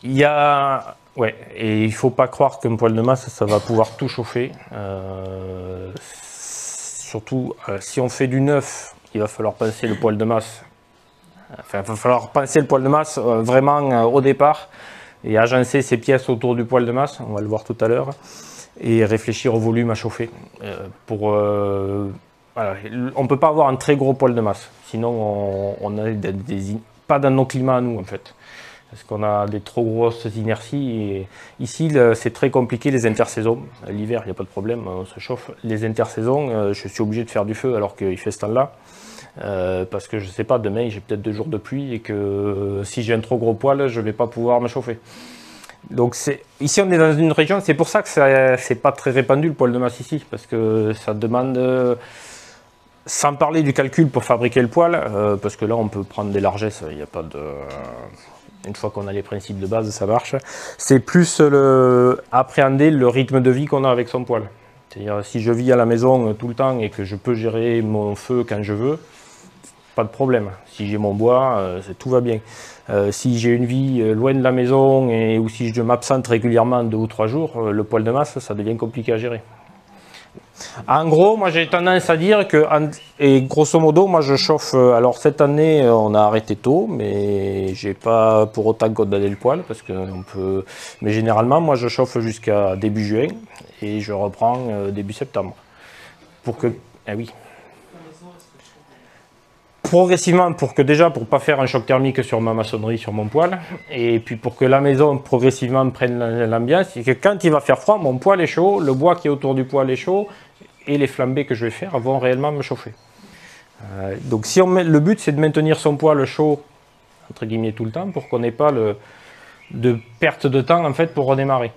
Ouais, et il faut pas croire qu'un poêle de masse, ça va pouvoir tout chauffer. Surtout, si on fait du neuf, il va falloir penser le poêle de masse. Enfin, il va falloir penser le poêle de masse vraiment au départ et agencer ses pièces autour du poêle de masse, on va le voir tout à l'heure, et réfléchir au volume à chauffer. Voilà. On ne peut pas avoir un très gros poêle de masse, sinon on a pas dans nos climats à nous en fait. Parce qu'on a des trop grosses inerties. Et ici, c'est très compliqué les intersaisons. L'hiver, il n'y a pas de problème, on se chauffe. Les intersaisons, je suis obligé de faire du feu alors qu'il fait ce temps-là. Parce que je ne sais pas, demain, j'ai peut-être 2 jours de pluie et que si j'ai un trop gros poêle, je ne vais pas pouvoir me chauffer. Donc ici, on est dans une région, c'est pour ça que c'est pas très répandu le poêle de masse ici. Parce que ça demande... sans parler du calcul pour fabriquer le poêle, parce que là, on peut prendre des largesses, il n'y a pas de... Une fois qu'on a les principes de base, ça marche. C'est plus appréhender le rythme de vie qu'on a avec son poêle. C'est-à-dire, si je vis à la maison tout le temps et que je peux gérer mon feu quand je veux, pas de problème. Si j'ai mon bois, tout va bien. Si j'ai une vie loin de la maison ou si je m'absente régulièrement 2 ou 3 jours, le poêle de masse, ça devient compliqué à gérer. En gros, moi j'ai tendance à dire que, et grosso modo, moi je chauffe. Alors cette année, on a arrêté tôt, mais j'ai pas pour autant condamné le poêle parce que on peut. Mais généralement, moi je chauffe jusqu'à début juin et je reprends début septembre. Pour que, ah oui. Progressivement, pour pas faire un choc thermique sur ma maçonnerie, sur mon poêle, et puis pour que la maison progressivement prenne l'ambiance, et que quand il va faire froid, mon poêle est chaud, le bois qui est autour du poêle est chaud, et les flambées que je vais faire vont réellement me chauffer. Donc si le but c'est de maintenir son poêle chaud, entre guillemets, tout le temps, pour qu'on n'ait pas de perte de temps en fait pour redémarrer.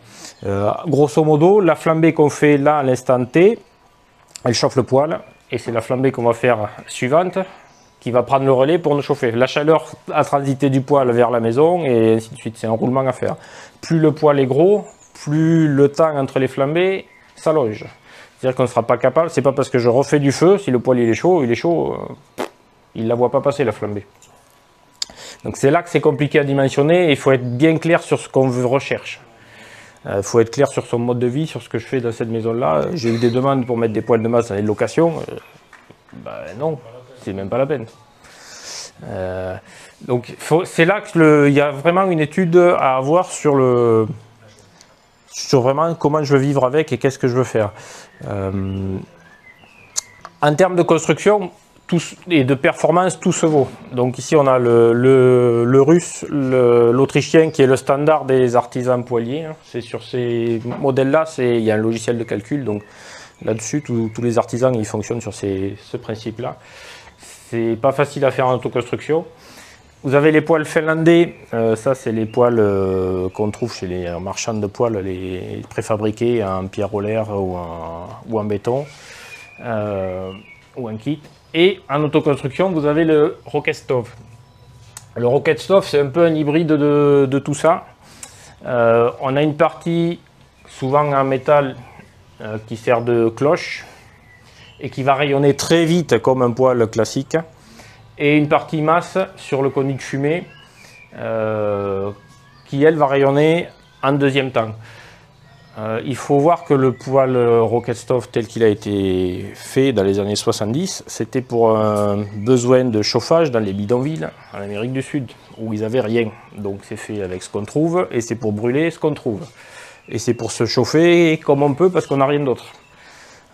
Grosso modo, la flambée qu'on fait là à l'instant T, elle chauffe le poêle, et c'est la flambée qu'on va faire suivante, qui va prendre le relais pour nous chauffer. La chaleur a transité du poêle vers la maison et ainsi de suite. C'est un roulement à faire. Plus le poêle est gros, plus le temps entre les flambées s'allonge. C'est-à-dire qu'on ne sera pas capable, c'est pas parce que je refais du feu, si le poêle il est chaud, il ne la voit pas passer la flambée. Donc c'est là que c'est compliqué à dimensionner et il faut être bien clair sur ce qu'on recherche. Il faut être clair sur son mode de vie, sur ce que je fais dans cette maison-là. J'ai eu des demandes pour mettre des poêles de masse dans les locations. Non. C'est même pas la peine. Donc c'est là qu'il y a vraiment une étude à avoir sur vraiment comment je veux vivre avec et qu'est-ce que je veux faire. En termes de construction et de performance, tout se vaut. Donc ici on a le russe, l'autrichien qui est le standard des artisans poêliers. C'est sur ces modèles-là, il y a un logiciel de calcul. Donc là-dessus, tous les artisans ils fonctionnent sur ce principe-là. C'est pas facile à faire en autoconstruction. Vous avez les poêles finlandais, ça c'est les poêles qu'on trouve chez les marchands de poêles, les préfabriqués en pierre roulaire ou en béton, ou en kit. Et en autoconstruction, vous avez le Rocket Stove. Le Rocket Stove, c'est un peu un hybride de tout ça. On a une partie, souvent en métal, qui sert de cloche, et qui va rayonner très vite comme un poêle classique, et une partie masse sur le conduit de fumée qui elle va rayonner en deuxième temps. Il faut voir que le poêle Rocket Stove tel qu'il a été fait dans les années 70, c'était pour un besoin de chauffage dans les bidonvilles en Amérique du Sud, où ils n'avaient rien. Donc c'est fait avec ce qu'on trouve, et c'est pour brûler ce qu'on trouve. Et c'est pour se chauffer comme on peut parce qu'on n'a rien d'autre.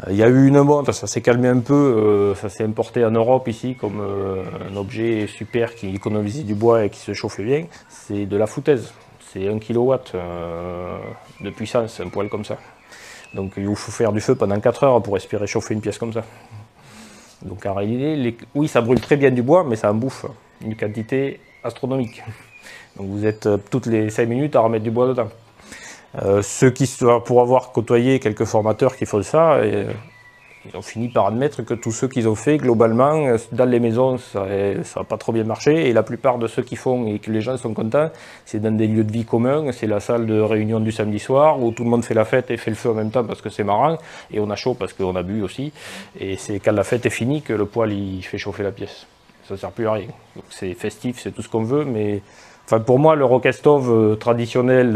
Il y a eu une mode, ça s'est calmé un peu, ça s'est importé en Europe ici comme un objet super qui économisait du bois et qui se chauffait bien. C'est de la foutaise, c'est 1 kW de puissance, un poêle comme ça. Donc il vous faut faire du feu pendant 4 heures pour espérer chauffer une pièce comme ça. Donc en réalité, oui ça brûle très bien du bois, mais ça en bouffe une quantité astronomique. Donc vous êtes toutes les 5 minutes à remettre du bois dedans. Pour avoir côtoyé quelques formateurs qui font ça, ils ont fini par admettre que tous ceux qu'ils ont fait, globalement, dans les maisons, ça n'a pas trop bien marché. Et la plupart de ceux qui font et que les gens sont contents, c'est dans des lieux de vie communs. C'est la salle de réunion du samedi soir où tout le monde fait la fête et fait le feu en même temps parce que c'est marrant. Et on a chaud parce qu'on a bu aussi. Et c'est quand la fête est finie que le poêle il fait chauffer la pièce. Ça ne sert plus à rien. C'est festif, c'est tout ce qu'on veut, mais Enfin, pour moi, le rocket stove traditionnel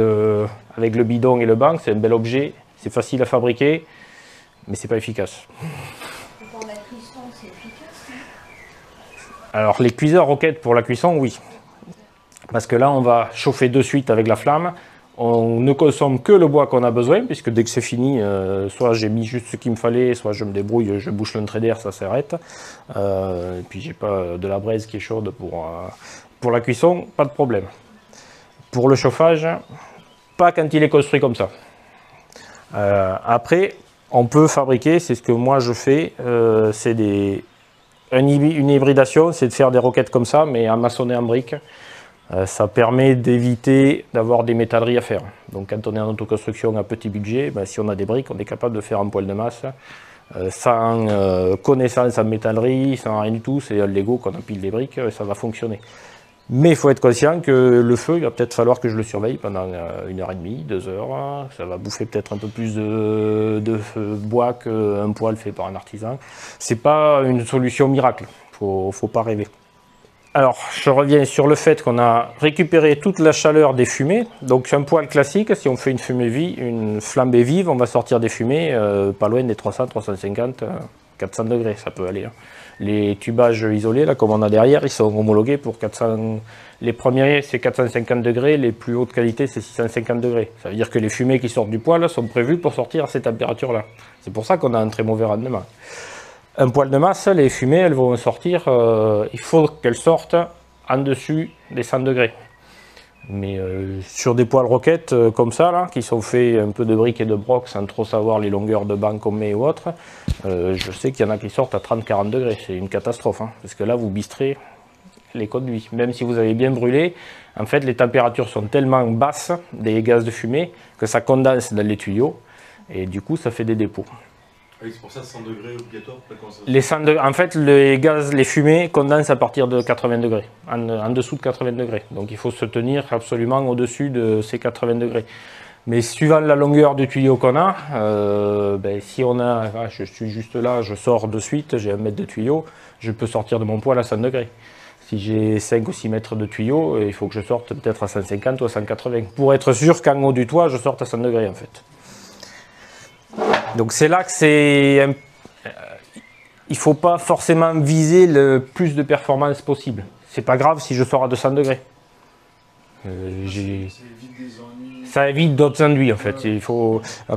avec le bidon et le banc, c'est un bel objet, c'est facile à fabriquer, mais c'est pas efficace. Pour la cuisson, c'est efficace, non? Alors les cuiseurs roquettes pour la cuisson, oui. Parce que là, on va chauffer de suite avec la flamme. On ne consomme que le bois qu'on a besoin, puisque dès que c'est fini, soit j'ai mis juste ce qu'il me fallait, soit je me débrouille, je bouche l'entrée d'air, ça s'arrête. Et puis j'ai pas de la braise qui est chaude pour la cuisson, pas de problème. Pour le chauffage, pas quand il est construit comme ça. Après, on peut fabriquer, c'est ce que moi je fais, c'est une hybridation, c'est de faire des roquettes comme ça, mais maçonnées en briques. Ça permet d'éviter d'avoir des métalleries à faire. Donc quand on est en autoconstruction à petit budget, ben, si on a des briques, on est capable de faire un poêle de masse sans connaissance en métallerie, sans rien du tout. C'est un Lego qu'on empile des briques, ça va fonctionner. Mais il faut être conscient que le feu, il va peut-être falloir que je le surveille pendant 1h30, 2 heures. Ça va bouffer peut-être un peu plus de bois qu'un poêle fait par un artisan. C'est pas une solution miracle, faut pas rêver. Alors, je reviens sur le fait qu'on a récupéré toute la chaleur des fumées. Donc, un poêle classique, si on fait une flambée vive, on va sortir des fumées pas loin des 300, 350, 400 degrés, ça peut aller. Hein. Les tubages isolés, là, comme on a derrière, ils sont homologués pour 400. Les premiers, c'est 450 degrés, les plus hautes qualités, c'est 650 degrés. Ça veut dire que les fumées qui sortent du poêle sont prévues pour sortir à ces températures-là. C'est pour ça qu'on a un très mauvais rendement. Un poêle de masse, les fumées, elles vont sortir, il faut qu'elles sortent en dessus des 100 degrés. Mais sur des poêles roquettes comme ça, là, qui sont faits un peu de briques et de broc sans trop savoir les longueurs de banc qu'on met ou autre, je sais qu'il y en a qui sortent à 30-40 degrés. C'est une catastrophe, hein, parce que là, vous bistrez les conduits. Même si vous avez bien brûlé, en fait, les températures sont tellement basses des gaz de fumée que ça condense dans les tuyaux et du coup, ça fait des dépôts. Oui, c'est pour ça 100 degrés obligatoire. En fait, les fumées condensent à partir de 80 degrés, en dessous de 80 degrés. Donc il faut se tenir absolument au-dessus de ces 80 degrés. Mais suivant la longueur du tuyau qu'on a, si on a, je suis juste là, je sors de suite, j'ai 1 mètre de tuyau, je peux sortir de mon poêle à 100 degrés. Si j'ai 5 ou 6 mètres de tuyau, il faut que je sorte peut-être à 150 ou à 180, pour être sûr qu'en haut du toit, je sorte à 100 degrés en fait. Donc c'est là que il ne faut pas forcément viser le plus de performance possible. C'est pas grave si je sors à 200 degrés. Ça évite d'autres ennuis en fait.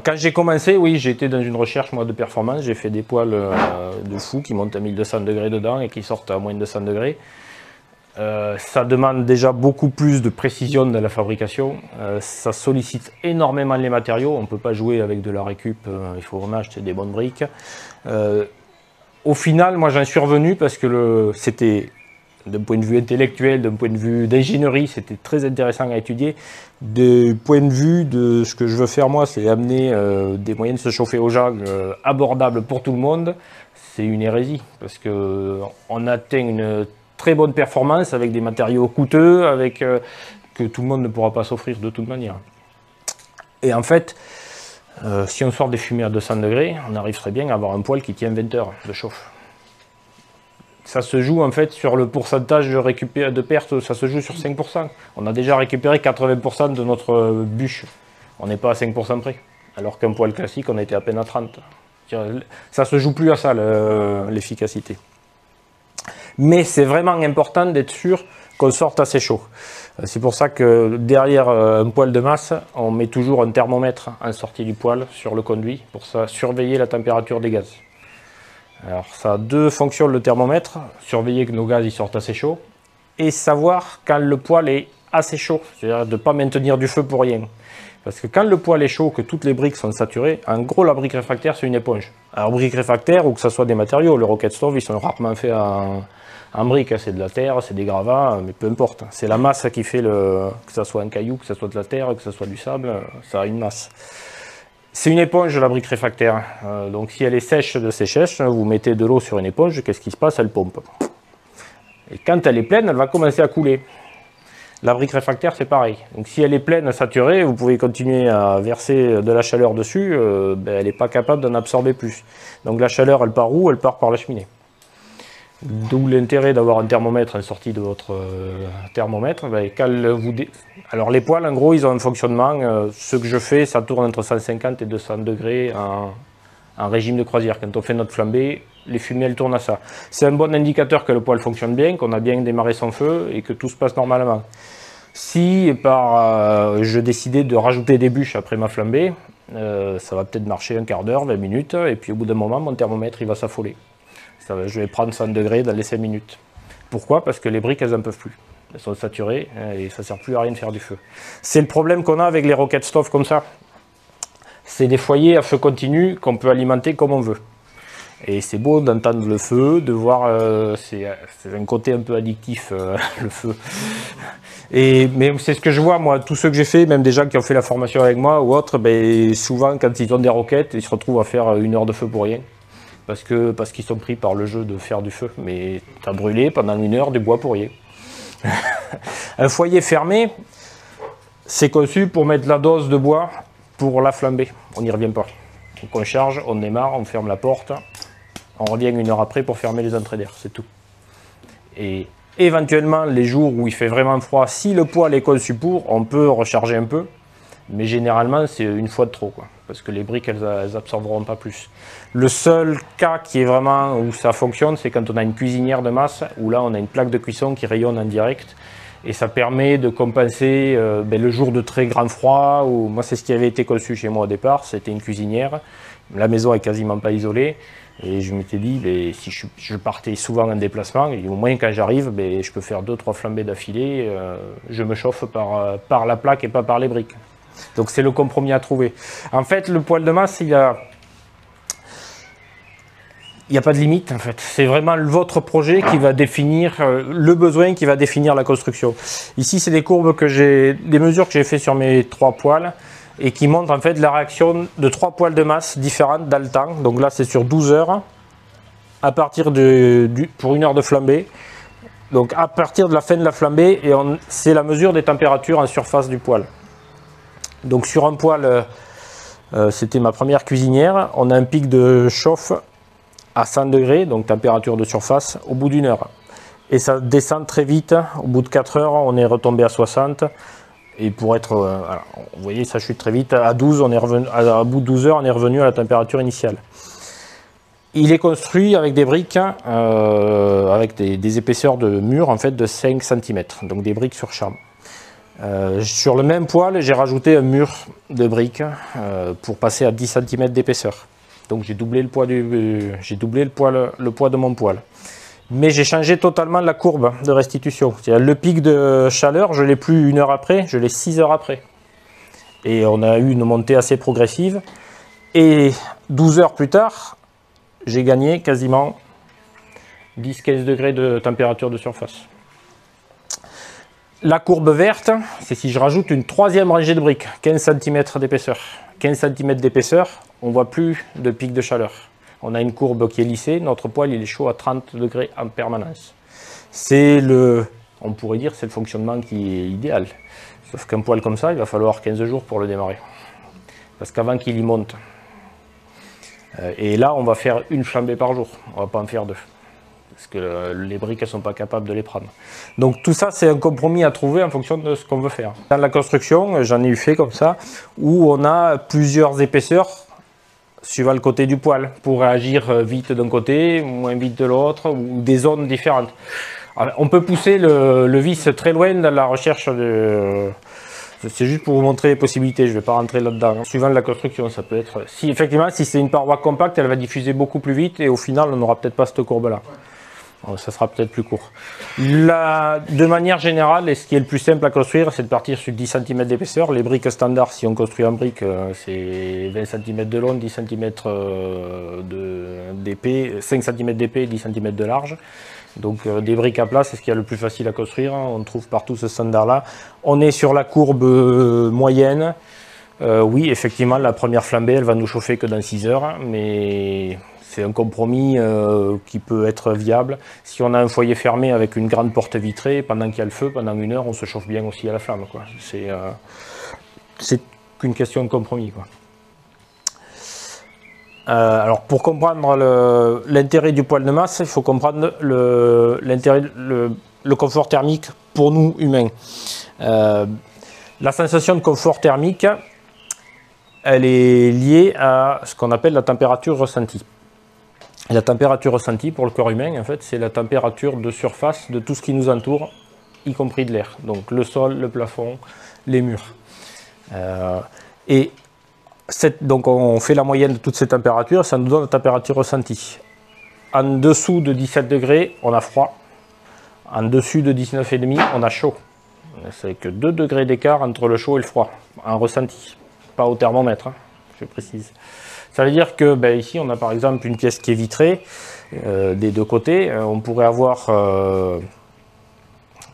Quand j'ai commencé, oui, j'ai été dans une recherche moi, de performance. J'ai fait des poêles de fou qui montent à 1200 degrés dedans et qui sortent à moins de 200 degrés. Ça demande déjà beaucoup plus de précision dans la fabrication, ça sollicite énormément les matériaux, on ne peut pas jouer avec de la récup, il faut en acheter des bonnes briques. Au final, moi j'en suis revenu parce que c'était, d'un point de vue intellectuel, d'un point de vue d'ingénierie, c'était très intéressant à étudier. Du point de vue de ce que je veux faire moi, c'est amener des moyens de se chauffer aux gens abordables pour tout le monde, c'est une hérésie, parce qu'on atteint une très bonne performance avec des matériaux coûteux, que tout le monde ne pourra pas s'offrir de toute manière. Et en fait, si on sort des fumées à 200 degrés, on arrive très bien à avoir un poêle qui tient 20 heures de chauffe. Ça se joue en fait sur le pourcentage de perte, ça se joue sur 5%. On a déjà récupéré 80% de notre bûche. On n'est pas à 5% près. Alors qu'un poêle classique, on était à peine à 30%. Ça se joue plus à ça, l'efficacité. Mais c'est vraiment important d'être sûr qu'on sorte assez chaud. C'est pour ça que derrière un poêle de masse, on met toujours un thermomètre en sortie du poêle sur le conduit pour surveiller la température des gaz. Alors ça a 2 fonctions le thermomètre, surveiller que nos gaz ils sortent assez chaud et savoir quand le poêle est assez chaud, c'est-à-dire de ne pas maintenir du feu pour rien. Parce que quand le poêle est chaud, que toutes les briques sont saturées, en gros la brique réfractaire c'est une éponge. Alors brique réfractaire ou que ce soit des matériaux, le rocket stove ils sont rarement faits en briques, c'est de la terre, c'est des gravats, mais peu importe. C'est la masse qui fait que ce soit un caillou, que ce soit de la terre, que ce soit du sable, ça a une masse. C'est une éponge la brique réfractaire, donc si elle est sèche de séchage, vous mettez de l'eau sur une éponge, qu'est-ce qui se passe? Elle pompe. Et quand elle est pleine, elle va commencer à couler. La brique réfractaire, c'est pareil. Donc si elle est pleine, saturée, vous pouvez continuer à verser de la chaleur dessus, elle n'est pas capable d'en absorber plus. Donc la chaleur, elle part où? Elle part par la cheminée. D'où l'intérêt d'avoir un thermomètre en sortie de votre thermomètre. Ben, alors les poêles, en gros, ils ont un fonctionnement. Ce que je fais, ça tourne entre 150 et 200 degrés en régime de croisière. Quand on fait notre flambée, les fumées, elles tournent à ça. C'est un bon indicateur que le poêle fonctionne bien, qu'on a bien démarré son feu et que tout se passe normalement. Si je décidais de rajouter des bûches après ma flambée, ça va peut-être marcher un quart d'heure, 20 minutes, et puis au bout d'un moment, mon thermomètre, il va s'affoler. Je vais prendre 100 degrés dans les 5 minutes. Pourquoi? Parce que les briques, elles n'en peuvent plus. Elles sont saturées et ça ne sert plus à rien de faire du feu. C'est le problème qu'on a avec les rocket stoves comme ça. C'est des foyers à feu continu qu'on peut alimenter comme on veut. Et c'est beau d'entendre le feu, de voir, c'est un côté un peu addictif, le feu. Mais c'est ce que je vois, moi, tous ceux que j'ai fait, même des gens qui ont fait la formation avec moi ou autres, ben, souvent quand ils ont des roquettes, ils se retrouvent à faire 1 heure de feu pour rien. Parce qu'ils sont pris par le jeu de faire du feu. Mais tu as brûlé pendant 1 heure du bois pour rien. Un foyer fermé, c'est conçu pour mettre la dose de bois pour la flamber. On n'y revient pas. Donc on charge, on démarre, on ferme la porte. On revient 1 heure après pour fermer les entrées d'air, c'est tout. Et éventuellement, les jours où il fait vraiment froid, si le poêle est conçu pour, on peut recharger un peu. Mais généralement, c'est 1 fois de trop, quoi, parce que les briques, elles absorberont pas plus. Le seul cas qui est vraiment où ça fonctionne, c'est quand on a une cuisinière de masse, où là, on a une plaque de cuisson qui rayonne en direct, et ça permet de compenser le jour de très grand froid. Moi, c'est ce qui avait été conçu chez moi au départ, c'était une cuisinière. La maison est quasiment pas isolée, et je m'étais dit, si je partais souvent en déplacement, et au moins quand j'arrive, je peux faire 2-3 flambées d'affilée, je me chauffe par la plaque et pas par les briques. Donc c'est le compromis à trouver. En fait, le poêle de masse, il n'y a pas de limite, en fait. C'est vraiment votre projet qui va définir le besoin, qui va définir la construction. Ici, c'est des mesures que j'ai fait sur mes 3 poêles et qui montrent en fait la réaction de 3 poêles de masse différentes dans le temps. Donc là, c'est sur 12 heures, à partir pour 1 heure de flambée. Donc à partir de la fin de la flambée, et c'est la mesure des températures en surface du poêle. Donc sur un poêle, c'était ma première cuisinière, on a un pic de chauffe à 100 degrés, donc température de surface, au bout d'1 heure. Et ça descend très vite, au bout de 4 heures, on est retombé à 60. Et pour être, vous voyez, ça chute très vite, à 12, on est revenu, à bout de 12 heures, on est revenu à la température initiale. Il est construit avec des briques, avec des épaisseurs de mur en fait, de 5 cm, donc des briques sur charme. Sur le même poêle, j'ai rajouté un mur de briques pour passer à 10 cm d'épaisseur. Donc j'ai doublé le poids le poids de mon poêle. Mais j'ai changé totalement la courbe de restitution. Le pic de chaleur, je ne l'ai plus 1 heure après, je l'ai 6 heures après. Et on a eu une montée assez progressive. Et 12 heures plus tard, j'ai gagné quasiment 10-15 degrés de température de surface. La courbe verte, c'est si je rajoute une 3e rangée de briques, 15 cm d'épaisseur. 15 cm d'épaisseur, on ne voit plus de pic de chaleur. On a une courbe qui est lissée, notre poêle il est chaud à 30 degrés en permanence. On pourrait dire c'est le fonctionnement qui est idéal. Sauf qu'un poêle comme ça, il va falloir 15 jours pour le démarrer. Parce qu'avant qu'il y monte. Et là, on va faire 1 flambée par jour, on ne va pas en faire 2. Parce que les briques ne sont pas capables de les prendre. Donc tout ça, c'est un compromis à trouver en fonction de ce qu'on veut faire. Dans la construction, j'en ai eu fait comme ça, où on a plusieurs épaisseurs suivant le côté du poêle, pour réagir vite d'un côté, moins vite de l'autre, ou des zones différentes. Alors, on peut pousser le vis très loin dans la recherche de... C'est juste pour vous montrer les possibilités, je ne vais pas rentrer là-dedans. Suivant la construction, ça peut être... Effectivement, si c'est une paroi compacte, elle va diffuser beaucoup plus vite, et au final, on n'aura peut-être pas cette courbe-là. Ça sera peut-être plus court. De manière générale, et ce qui est le plus simple à construire, c'est de partir sur 10 cm d'épaisseur. Les briques standards, si on construit en briques, c'est 20 cm de long, 10 cm d'épais, 5 cm d'épais, 10 cm de large. Donc des briques à plat, c'est ce qui est le plus facile à construire. On trouve partout ce standard-là. On est sur la courbe moyenne. Oui, effectivement, la première flambée, elle va nous chauffer que dans 6 heures, mais... C'est un compromis qui peut être viable. Si on a un foyer fermé avec une grande porte vitrée, pendant qu'il y a le feu, pendant 1 heure, on se chauffe bien aussi à la flamme. C'est qu'une question de compromis, quoi. Alors pour comprendre l'intérêt du poêle de masse, il faut comprendre le confort thermique pour nous humains. La sensation de confort thermique, elle est liée à ce qu'on appelle la température ressentie. Et la température ressentie pour le corps humain, en fait, c'est la température de surface de tout ce qui nous entoure, y compris de l'air. Donc le sol, le plafond, les murs. Donc on fait la moyenne de toutes ces températures, ça nous donne la température ressentie. En dessous de 17 degrés, on a froid. En dessus de 19,5, on a chaud. C'est que 2 degrés d'écart entre le chaud et le froid, en ressenti. Pas au thermomètre, hein, je précise. Ça veut dire que ici, on a par exemple une pièce qui est vitrée des deux côtés. On pourrait avoir...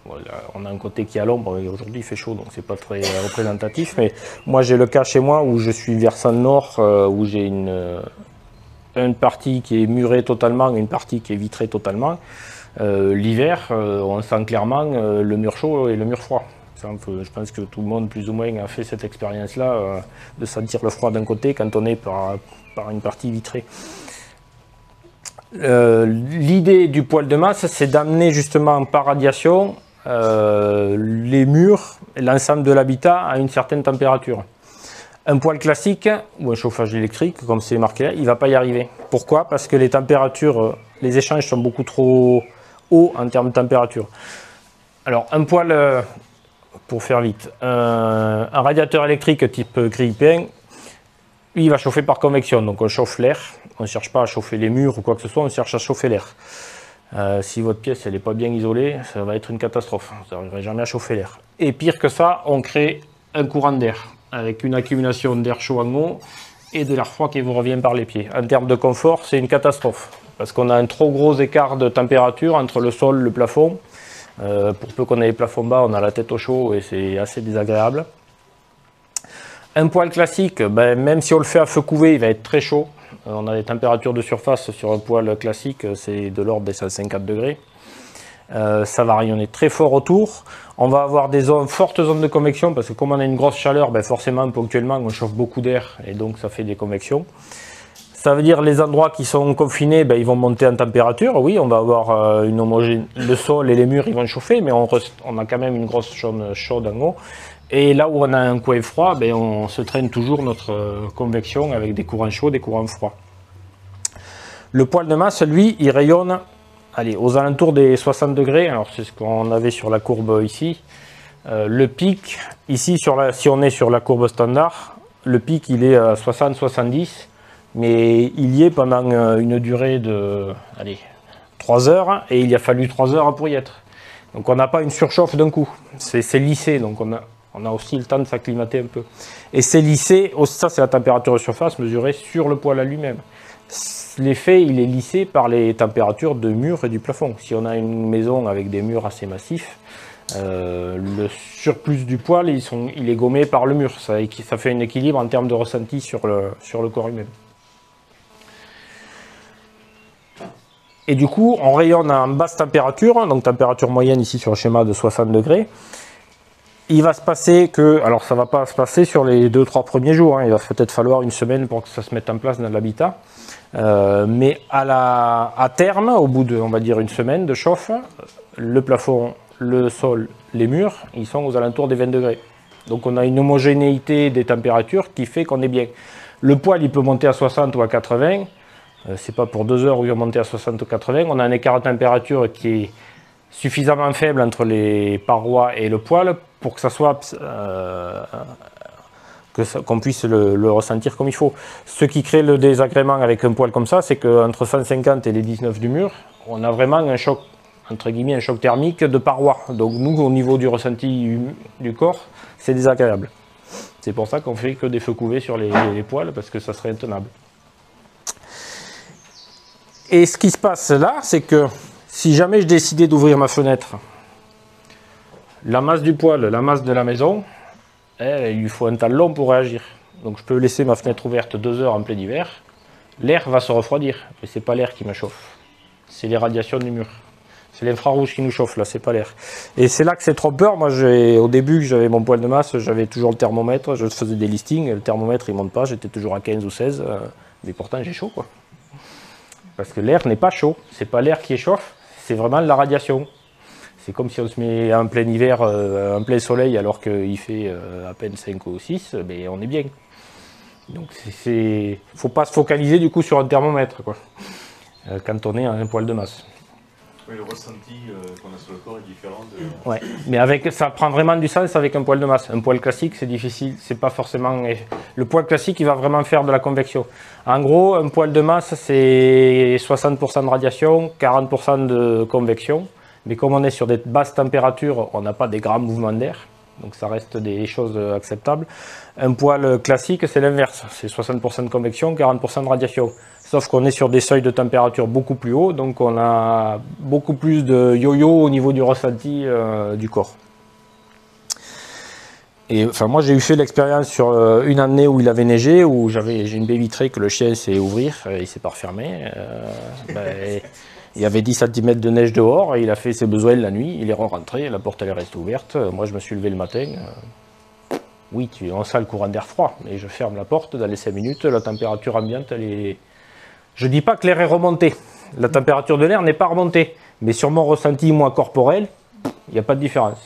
Voilà, on a un côté qui est à l'ombre, aujourd'hui il fait chaud donc c'est pas très représentatif, mais moi j'ai le cas chez moi où je suis versant nord, où j'ai une partie qui est murée totalement et une partie qui est vitrée totalement. L'hiver, on sent clairement le mur chaud et le mur froid. Je pense que tout le monde plus ou moins a fait cette expérience-là, de sentir le froid d'un côté quand on est par une partie vitrée. L'idée du poêle de masse, c'est d'amener justement par radiation les murs et l'ensemble de l'habitat à une certaine température. Un poêle classique ou un chauffage électrique, comme c'est marqué là, il ne va pas y arriver. Pourquoi? Parce que les températures, les échanges sont beaucoup trop hauts en termes de température. Alors un poêle, pour faire vite, un radiateur électrique type grille-pain, il va chauffer par convection, donc on chauffe l'air. On ne cherche pas à chauffer les murs ou quoi que ce soit, on cherche à chauffer l'air. Si votre pièce n'est pas bien isolée, ça va être une catastrophe. Vous n'arriverez jamais à chauffer l'air. Et pire que ça, on crée un courant d'air, avec une accumulation d'air chaud en haut et de l'air froid qui vous revient par les pieds. En termes de confort, c'est une catastrophe, parce qu'on a un trop gros écart de température entre le sol et le plafond. Pour peu qu'on ait les plafonds bas, on a la tête au chaud et c'est assez désagréable. Un poêle classique, même si on le fait à feu couvé, il va être très chaud. On a des températures de surface sur un poêle classique, c'est de l'ordre des 150 degrés. Ça va rayonner très fort autour. On va avoir des fortes zones de convection, parce que comme on a une grosse chaleur, forcément, ponctuellement, on chauffe beaucoup d'air, et donc ça fait des convections. Ça veut dire les endroits qui sont confinés, ils vont monter en température. Oui, on va avoir une homogène. Le sol et les murs, ils vont chauffer, mais on a quand même une grosse zone chaude en haut. Et là où on a un coin froid, on se traîne toujours notre convection avec des courants chauds, des courants froids. Le poêle de masse, lui, il rayonne aux alentours des 60 degrés. Alors c'est ce qu'on avait sur la courbe ici. Le pic, ici, si on est sur la courbe standard, le pic il est à 60-70, mais il y est pendant une durée de 3 heures, et il a fallu 3 heures pour y être. Donc on n'a pas une surchauffe d'un coup, c'est lissé, donc on a aussi le temps de s'acclimater un peu. Et c'est lissé, ça c'est la température de surface mesurée sur le poêle à lui-même. L'effet, il est lissé par les températures de mur et du plafond. Si on a une maison avec des murs assez massifs, le surplus du poêle, il est gommé par le mur. Ça fait un équilibre en termes de ressenti sur le corps humain. Et du coup, on rayonne en basse température, donc température moyenne ici sur le schéma de 60 degrés. Il va se passer que, alors ça ne va pas se passer sur les 2-3 premiers jours, il va peut-être falloir une semaine pour que ça se mette en place dans l'habitat. Mais à terme, au bout de, on va dire, une semaine de chauffe, le plafond, le sol, les murs, ils sont aux alentours des 20 degrés. Donc on a une homogénéité des températures qui fait qu'on est bien. Le poêle, il peut monter à 60 ou à 80. C'est pas pour 2 heures où il va monter à 60 ou 80. On a un écart de température qui est suffisamment faible entre les parois et le poêle pour que ça soit qu'on puisse le ressentir comme il faut. Ce qui crée le désagrément avec un poêle comme ça, c'est qu'entre 150 et les 19 du mur, on a vraiment un choc, entre guillemets, un choc thermique de parois. Donc nous, au niveau du ressenti du corps, c'est désagréable. C'est pour ça qu'on fait que des feux couvés sur les poêles, parce que ça serait intenable. Et ce qui se passe là, c'est que si jamais je décidais d'ouvrir ma fenêtre, la masse du poêle, la masse de la maison, il lui faut un temps long pour réagir. Donc je peux laisser ma fenêtre ouverte 2 heures en plein hiver, l'air va se refroidir, mais c'est pas l'air qui me chauffe, c'est les radiations du mur. C'est l'infrarouge qui nous chauffe là, c'est pas l'air. Et c'est là que c'est trop peur. Moi, au début que j'avais mon poêle de masse, j'avais toujours le thermomètre, je faisais des listings, le thermomètre il monte pas, j'étais toujours à 15 ou 16. Mais pourtant j'ai chaud quoi. Parce que l'air n'est pas chaud, c'est pas l'air qui échauffe, c'est vraiment la radiation. C'est comme si on se met en plein hiver, en plein soleil, alors qu'il fait à peine 5 ou 6, mais on est bien. Donc il ne faut pas se focaliser du coup sur un thermomètre, quoi, quand on est à un poil de masse. Oui, le ressenti qu'on a sur le corps est différent de... Ouais, mais ça prend vraiment du sens avec un poil de masse. Un poil classique, c'est difficile, c'est pas forcément... Le poil classique, il va vraiment faire de la convection. En gros, un poil de masse, c'est 60% de radiation, 40% de convection. Mais comme on est sur des basses températures, on n'a pas des grands mouvements d'air. Donc ça reste des choses acceptables. Un poil classique, c'est l'inverse. C'est 60% de convection, 40% de radiation. Sauf qu'on est sur des seuils de température beaucoup plus hauts, donc on a beaucoup plus de yo-yo au niveau du ressenti du corps. Et enfin, moi j'ai eu fait l'expérience sur une année où il avait neigé, où j'ai une baie vitrée que le chien sait ouvrir, il ne s'est pas refermé. Il y avait 10 cm de neige dehors, et il a fait ses besoins la nuit, il est rentré, la porte elle est restée ouverte. Moi je me suis levé le matin. Oui, on sent le courant d'air froid, mais je ferme la porte, dans les 5 minutes, la température ambiante elle est... Je ne dis pas que l'air est remonté, la température de l'air n'est pas remontée, mais sur mon ressenti, moi, corporel, il n'y a pas de différence.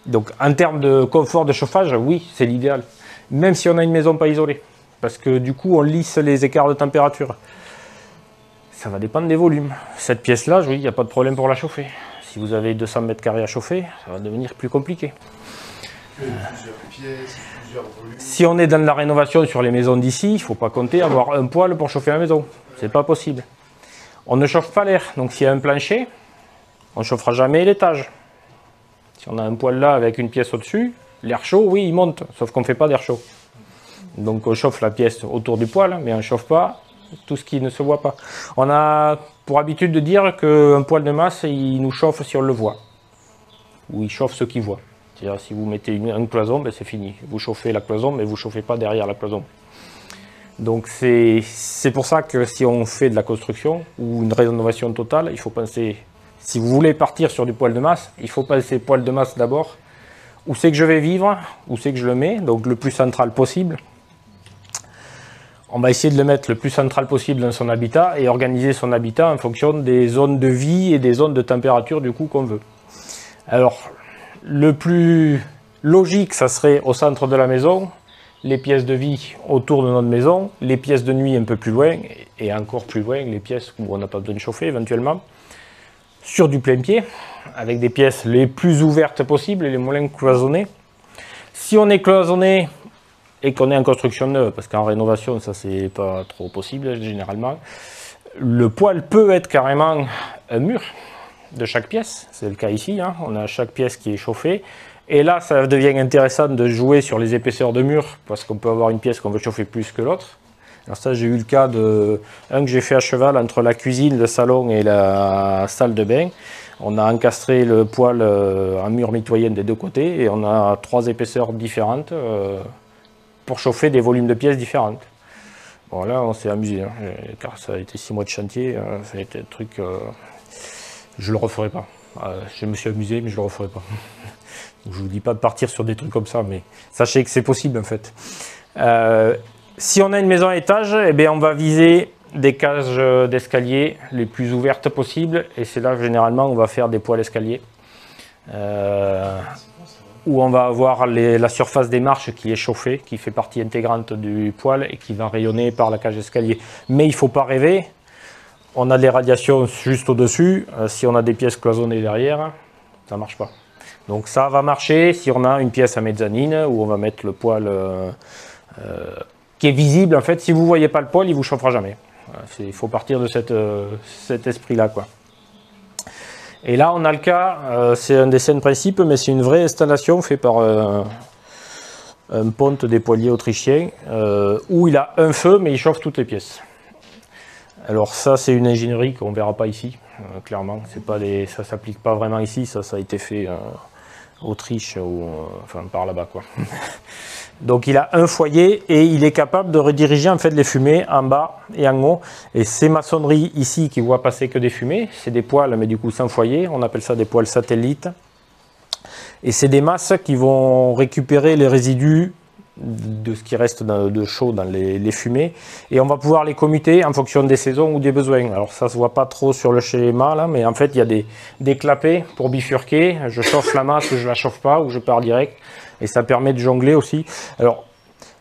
Donc en termes de confort de chauffage, oui, c'est l'idéal, même si on a une maison pas isolée, parce que du coup, on lisse les écarts de température. Ça va dépendre des volumes. Cette pièce-là, oui, il n'y a pas de problème pour la chauffer. Si vous avez 200 mètres carrés à chauffer, ça va devenir plus compliqué. Plusieurs pièces, plusieurs volumes. Si on est dans la rénovation sur les maisons d'ici, il ne faut pas compter avoir un poêle pour chauffer la maison. C'est pas possible. On ne chauffe pas l'air. Donc s'il y a un plancher, on ne chauffera jamais l'étage. Si on a un poêle là avec une pièce au-dessus, l'air chaud, oui, il monte. Sauf qu'on ne fait pas d'air chaud. Donc on chauffe la pièce autour du poêle, mais on ne chauffe pas tout ce qui ne se voit pas. On a pour habitude de dire qu'un poêle de masse, il nous chauffe si on le voit. Ou il chauffe ce qu'il voit. C'est-à-dire si vous mettez une cloison, ben c'est fini. Vous chauffez la cloison, mais vous ne chauffez pas derrière la cloison. Donc c'est pour ça que si on fait de la construction ou une rénovation totale, il faut penser, si vous voulez partir sur du poêle de masse, il faut penser poêle de masse d'abord. Où c'est que je vais vivre, où c'est que je le mets, donc le plus central possible. On va essayer de le mettre le plus central possible dans son habitat et organiser son habitat en fonction des zones de vie et des zones de température du coup qu'on veut. Alors, le plus logique, ça serait au centre de la maison, les pièces de vie autour de notre maison, les pièces de nuit un peu plus loin, et encore plus loin, les pièces où on n'a pas besoin de chauffer éventuellement, sur du plein pied, avec des pièces les plus ouvertes possibles et les moins cloisonnées. Si on est cloisonné et qu'on est en construction neuve, parce qu'en rénovation, ça c'est pas trop possible généralement, le poêle peut être carrément un mur de chaque pièce, c'est le cas ici, hein. On a chaque pièce qui est chauffée, et là ça devient intéressant de jouer sur les épaisseurs de mur, parce qu'on peut avoir une pièce qu'on veut chauffer plus que l'autre. Alors ça j'ai eu le cas de un que j'ai fait à cheval entre la cuisine, le salon et la salle de bain. On a encastré le poêle en mur mitoyen des deux côtés, et on a 3 épaisseurs différentes pour chauffer des volumes de pièces différentes. Bon là on s'est amusé, hein, car ça a été 6 mois de chantier, ça a été un truc... je le referai pas. Je me suis amusé, mais je le referai pas. Je vous dis pas de partir sur des trucs comme ça, mais sachez que c'est possible en fait. Si on a une maison à étage, eh bien, on va viser des cages d'escalier les plus ouvertes possibles, et c'est là généralement on va faire des poêles escaliers. Où on va avoir la surface des marches qui est chauffée, qui fait partie intégrante du poêle et qui va rayonner par la cage d'escalier. Mais il ne faut pas rêver. On a des radiations juste au-dessus. Si on a des pièces cloisonnées derrière, ça ne marche pas. Donc ça va marcher si on a une pièce à mezzanine où on va mettre le poêle qui est visible. En fait, si vous ne voyez pas le poêle, il ne vous chauffera jamais. Il faut partir de cet esprit-là, quoi. Et là, on a le cas, c'est un dessin de principe, mais c'est une vraie installation faite par un ponte des poêliers autrichien, où il a un feu, mais il chauffe toutes les pièces. Alors ça, c'est une ingénierie qu'on ne verra pas ici, clairement. Ça ne s'applique pas vraiment ici, ça a été fait en Autriche, ou enfin par là-bas, quoi. Donc il a un foyer et il est capable de rediriger en fait les fumées en bas et en haut. Et ces maçonneries ici qui voient passer que des fumées, c'est des poêles mais du coup sans foyer, on appelle ça des poêles satellites. Et c'est des masses qui vont récupérer les résidus de ce qui reste de chaud dans les fumées. Et on va pouvoir les commuter en fonction des saisons ou des besoins. Alors ça se voit pas trop sur le schéma là, mais en fait il y a des clapets pour bifurquer. Je chauffe la masse ou je la chauffe pas, ou je pars direct. Et ça permet de jongler aussi. Alors,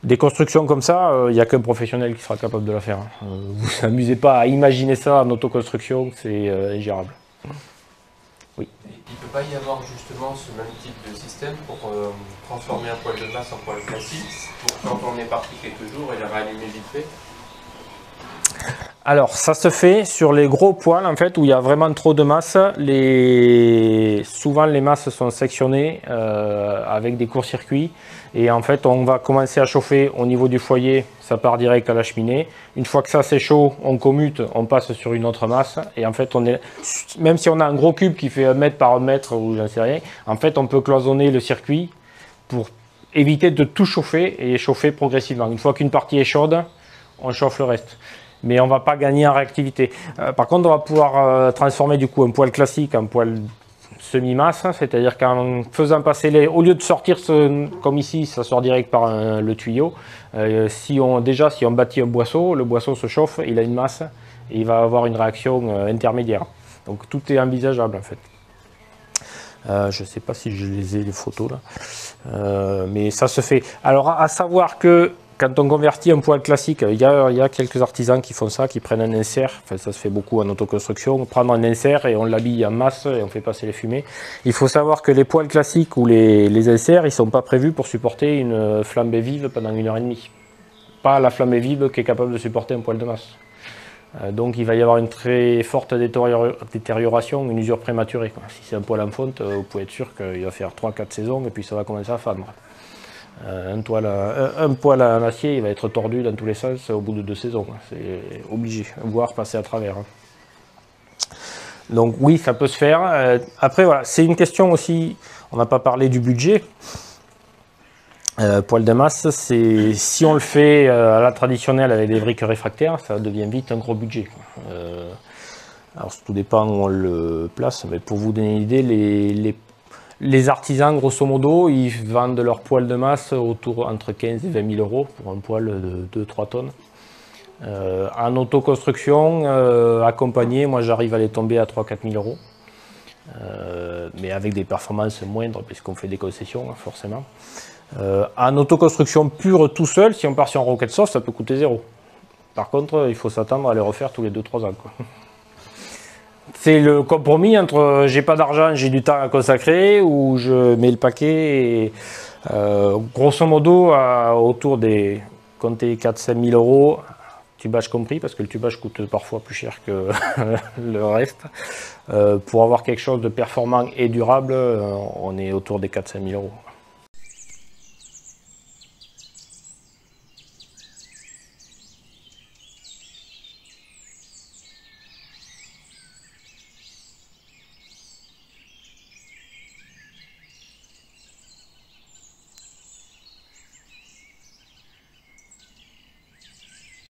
des constructions comme ça, il n'y a qu'un professionnel qui sera capable de la faire. Vous ne vous amusez pas à imaginer ça en autoconstruction, c'est ingérable. Oui. Il ne peut pas y avoir justement ce même type de système pour transformer un poêle de masse en poêle classique, pour quand on est parti quelques jours et le réallumer vite fait? Alors, ça se fait sur les gros poêles, en fait, où il y a vraiment trop de masse. Souvent, les masses sont sectionnées avec des courts-circuits. Et en fait, on va commencer à chauffer au niveau du foyer. Ça part direct à la cheminée. Une fois que ça, c'est chaud, on commute, on passe sur une autre masse. Et en fait, même si on a un gros cube qui fait 1 mètre par 1 mètre, ou j'en sais rien, en fait, on peut cloisonner le circuit pour éviter de tout chauffer et chauffer progressivement. Une fois qu'une partie est chaude, on chauffe le reste. Mais on ne va pas gagner en réactivité. Par contre, on va pouvoir transformer du coup un poêle classique en poêle semi-masse, c'est-à-dire qu'en faisant passer au lieu de sortir comme ici, ça sort direct par le tuyau. Si on bâtit un boisseau, le boisseau se chauffe, il a une masse et il va avoir une réaction intermédiaire. Donc tout est envisageable en fait. Je ne sais pas si je les ai les photos là, mais ça se fait. Alors à savoir que quand on convertit un poêle classique, il y a quelques artisans qui font ça, qui prennent un insert, enfin ça se fait beaucoup en autoconstruction, prendre un insert et on l'habille en masse et on fait passer les fumées. Il faut savoir que les poêles classiques ou les inserts, ils ne sont pas prévus pour supporter une flambée vive pendant 1h30. Pas la flambée vive qui est capable de supporter un poêle de masse. Donc il va y avoir une très forte détérioration, une usure prématurée, quoi. Si c'est un poêle en fonte, vous pouvez être sûr qu'il va faire 3-4 saisons et puis ça va commencer à fendre. Un poêle en acier, il va être tordu dans tous les sens au bout de 2 saisons. C'est obligé, voire passer à travers. Donc oui, ça peut se faire. Après, voilà, c'est une question aussi, on n'a pas parlé du budget. Poêle de masse, si on le fait à la traditionnelle avec des briques réfractaires, ça devient vite un gros budget. Alors tout dépend où on le place, mais pour vous donner une idée, les artisans, grosso modo, ils vendent leur poêle de masse entre 15 et 20 000 euros pour un poêle de 2-3 tonnes. En autoconstruction, accompagné, moi j'arrive à les tomber à 3-4 000 euros. Mais avec des performances moindres, puisqu'on fait des concessions, forcément. En autoconstruction pure tout seul, si on part sur un Rocket Soft, ça peut coûter 0. Par contre, il faut s'attendre à les refaire tous les 2-3 ans, quoi. C'est le compromis entre j'ai pas d'argent, j'ai du temps à consacrer, ou je mets le paquet et grosso modo autour des comptez 4-5 000 euros, tubage compris, parce que le tubage coûte parfois plus cher que le reste. Pour avoir quelque chose de performant et durable, on est autour des 4-5 000 euros.